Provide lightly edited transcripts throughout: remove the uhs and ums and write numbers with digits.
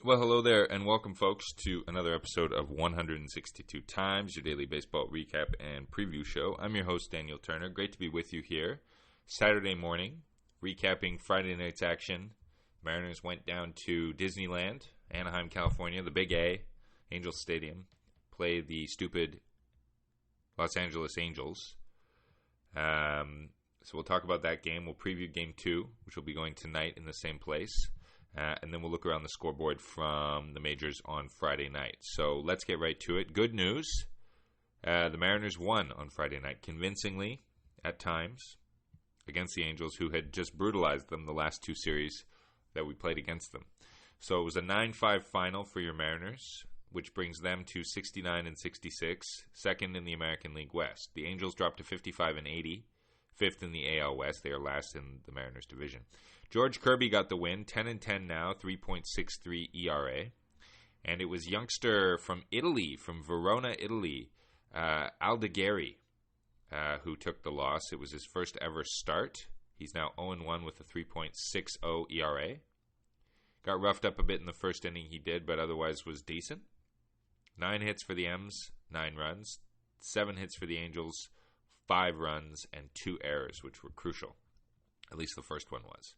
Well, hello there, and welcome, folks, to another episode of 162 Times, your daily baseball recap and preview show. I'm your host, Daniel Turner. Great to be with you here. Saturday morning, recapping Friday night's action. Mariners went down to Disneyland, Anaheim, California, the Big A, Angels Stadium, played the stupid Los Angeles Angels. So we'll talk about that game. We'll preview Game 2, which will be going tonight in the same place. And then we'll look around the scoreboard from the majors on Friday night. So let's get right to it. Good news. The Mariners won on Friday night convincingly at times against the Angels, who had just brutalized them the last two series that we played against them. So it was a 9-5 final for your Mariners, which brings them to 69 and 66, second in the American League West. The Angels dropped to 55 and 80, fifth in the AL West. They are last in the Mariners division. George Kirby got the win, 10-10 now, 3.63 ERA. And it was youngster from Italy, from Verona, Italy, Aldegheri, who took the loss. It was his first ever start. He's now 0-1 with a 3.60 ERA. Got roughed up a bit in the first inning, he did, but otherwise was decent. 9 hits for the M's, 9 runs. 7 hits for the Angels, 5 runs, and 2 errors, which were crucial. At least the first one was.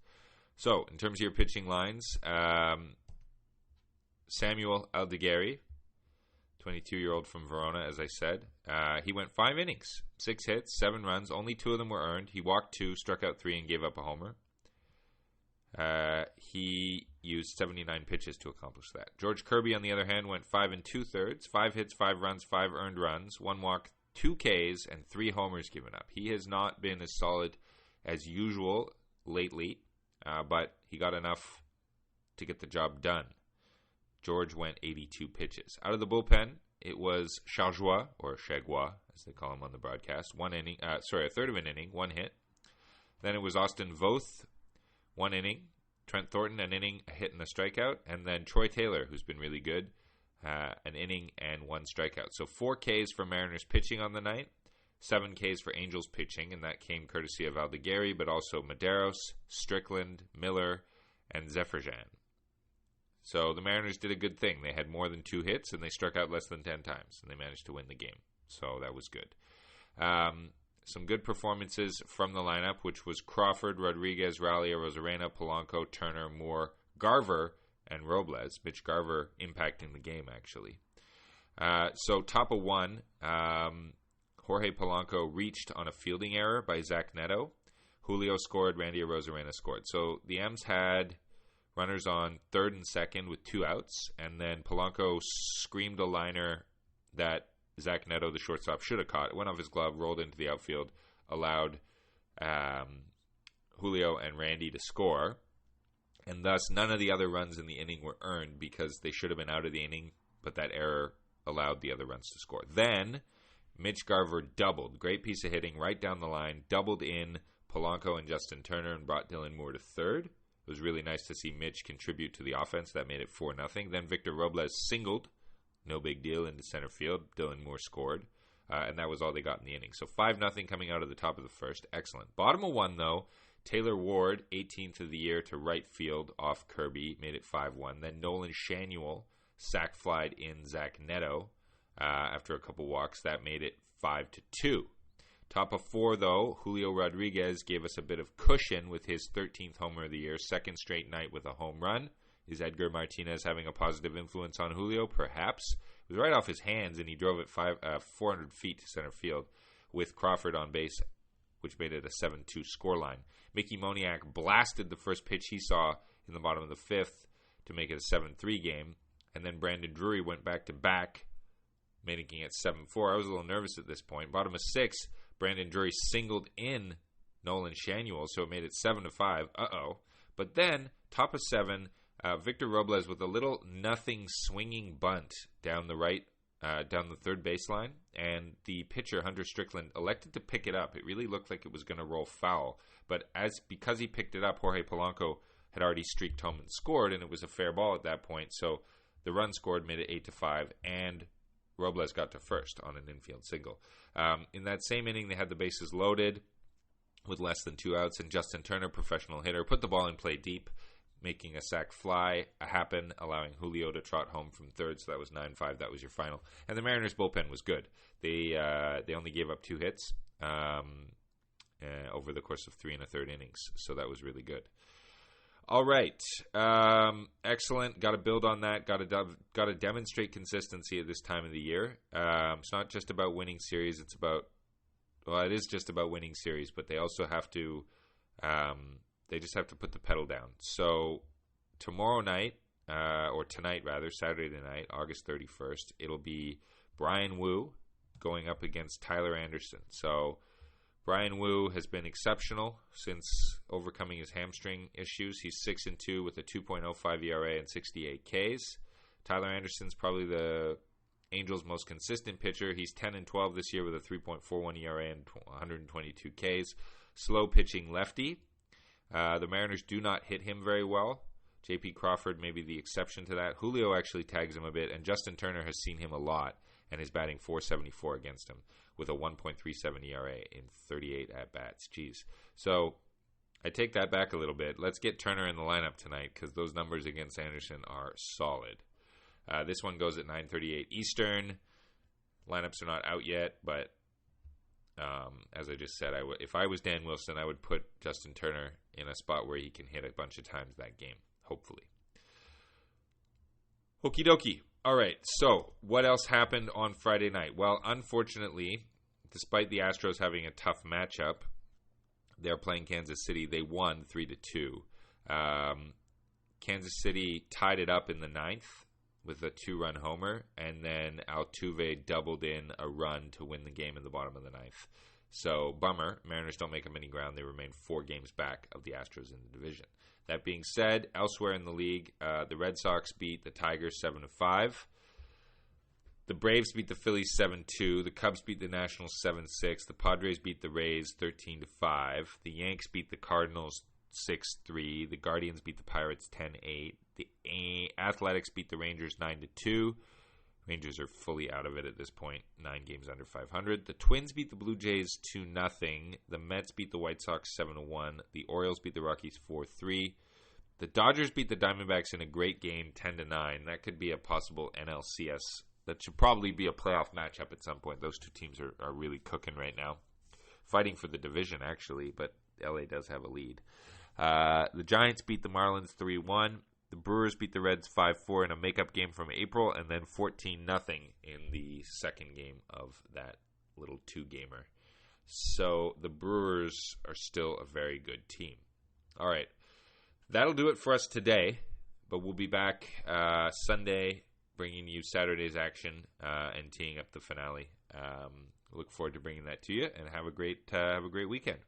So, in terms of your pitching lines, Samuel Aldegheri, 22-year-old from Verona, as I said. He went 5 innings, 6 hits, 7 runs. Only 2 of them were earned. He walked 2, struck out 3, and gave up a homer. He used 79 pitches to accomplish that. George Kirby, on the other hand, went 5 2/3, 5 hits, 5 runs, 5 earned runs, 1 walk, 2 Ks, and 3 homers given up. He has not been as solid as usual lately, but he got enough to get the job done. George went 82 pitches. Out of the bullpen, it was Chargois, or Chagua, as they call him on the broadcast. A third of an inning, 1 hit. Then it was Austin Voth, 1 inning. Trent Thornton, an inning, a hit and a strikeout. And then Troy Taylor, who's been really good, an inning and 1 strikeout. So 4 Ks for Mariners pitching on the night. 7 Ks for Angels pitching, and that came courtesy of Aldegheri, but also Medeiros, Strickland, Miller, and Zephyrian. So the Mariners did a good thing. They had more than 2 hits, and they struck out less than 10 times, and they managed to win the game. So that was good. Some good performances from the lineup, which was Crawford, Rodriguez, Rallia, Rosarena, Polanco, Turner, Moore, Garver, and Robles. Mitch Garver impacting the game, actually. So top of 1, Jorge Polanco reached on a fielding error by Zach Neto. Julio scored, Randy Rosarena scored. So the M's had runners on third and second with 2 outs, and then Polanco screamed a liner that Zach Neto, the shortstop, should have caught. It went off his glove, rolled into the outfield, allowed Julio and Randy to score, and thus none of the other runs in the inning were earned because they should have been out of the inning, but that error allowed the other runs to score. Then Mitch Garver doubled. Great piece of hitting right down the line. Doubled in Polanco and Justin Turner and brought Dylan Moore to third. It was really nice to see Mitch contribute to the offense. That made it 4-0. Then Victor Robles singled. No big deal, into center field. Dylan Moore scored. And that was all they got in the inning. So 5-0 coming out of the top of the first. Excellent. Bottom of 1, though, Taylor Ward, 18th of the year, to right field off Kirby. Made it 5-1. Then Nolan Shanuel sac flied in Zach Neto. After a couple walks, that made it 5-2. Top of 4, though, Julio Rodriguez gave us a bit of cushion with his 13th homer of the year, second straight night with a home run. Is Edgar Martinez having a positive influence on Julio? Perhaps. It was right off his hands, and he drove it 400 feet to center field with Crawford on base, which made it a 7-2 scoreline. Mickey Moniak blasted the first pitch he saw in the bottom of the 5th to make it a 7-3 game, and then Brandon Drury went back-to-back, making it 7-4. I was a little nervous at this point. Bottom of 6, Brandon Drury singled in Nolan Shanuel, so it made it 7-5. But then, top of 7, Victor Robles with a little nothing swinging bunt down the third baseline, and the pitcher, Hunter Strickland, elected to pick it up. It really looked like it was going to roll foul, but because he picked it up, Jorge Polanco had already streaked home and scored, and it was a fair ball at that point, so the run scored made it 8-5, and Robles got to first on an infield single. In that same inning, they had the bases loaded with less than 2 outs, and Justin Turner, professional hitter, put the ball in play deep, making a sac fly happen, allowing Julio to trot home from third. So that was 9-5. That was your final. And the Mariners' bullpen was good. They only gave up 2 hits over the course of 3 1/3 innings. So that was really good. All right. Excellent. Got to build on that. Got to demonstrate consistency at this time of the year. It's not just about winning series. It is just about winning series, but they also have to they just have to put the pedal down. So tomorrow night, or tonight rather, Saturday night, August 31st, it'll be Brian Wu going up against Tyler Anderson. So Brian Wu has been exceptional since overcoming his hamstring issues. He's 6-2 with a 2.05 ERA and 68 Ks. Tyler Anderson's probably the Angels' most consistent pitcher. He's 10-12 this year with a 3.41 ERA and 122 Ks. Slow pitching lefty. The Mariners do not hit him very well. J.P. Crawford may be the exception to that. Julio actually tags him a bit, and Justin Turner has seen him a lot and is batting .474 against him with a 1.37 ERA in 38 at-bats. Jeez. So I take that back a little bit. Let's get Turner in the lineup tonight because those numbers against Anderson are solid. This one goes at 9:38 Eastern. Lineups are not out yet, but as I just said, if I was Dan Wilson, I would put Justin Turner in a spot where he can hit a bunch of times that game, hopefully. Okie dokie. All right, so what else happened on Friday night? Well, unfortunately, despite the Astros having a tough matchup, they're playing Kansas City. They won 3-2. Kansas City tied it up in the 9th with a 2-run homer, and then Altuve doubled in a run to win the game in the bottom of the 9th. So, bummer. Mariners don't make up any ground. They remain 4 games back of the Astros in the division. That being said, elsewhere in the league, the Red Sox beat the Tigers 7-5. The Braves beat the Phillies 7-2. The Cubs beat the Nationals 7-6. The Padres beat the Rays 13-5. The Yanks beat the Cardinals 6-3. The Guardians beat the Pirates 10-8. The Athletics beat the Rangers 9-2. Rangers are fully out of it at this point, 9 games under 500. The Twins beat the Blue Jays 2-0. The Mets beat the White Sox 7-1. The Orioles beat the Rockies 4-3. The Dodgers beat the Diamondbacks in a great game 10-9. That could be a possible NLCS. That should probably be a playoff matchup at some point. Those two teams are really cooking right now. Fighting for the division, actually, but LA does have a lead. The Giants beat the Marlins 3-1. The Brewers beat the Reds 5-4 in a makeup game from April, and then 14-0 in the second game of that little 2-gamer. So the Brewers are still a very good team. All right. That'll do it for us today, but we'll be back Sunday bringing you Saturday's action and teeing up the finale. Look forward to bringing that to you, and have a great weekend.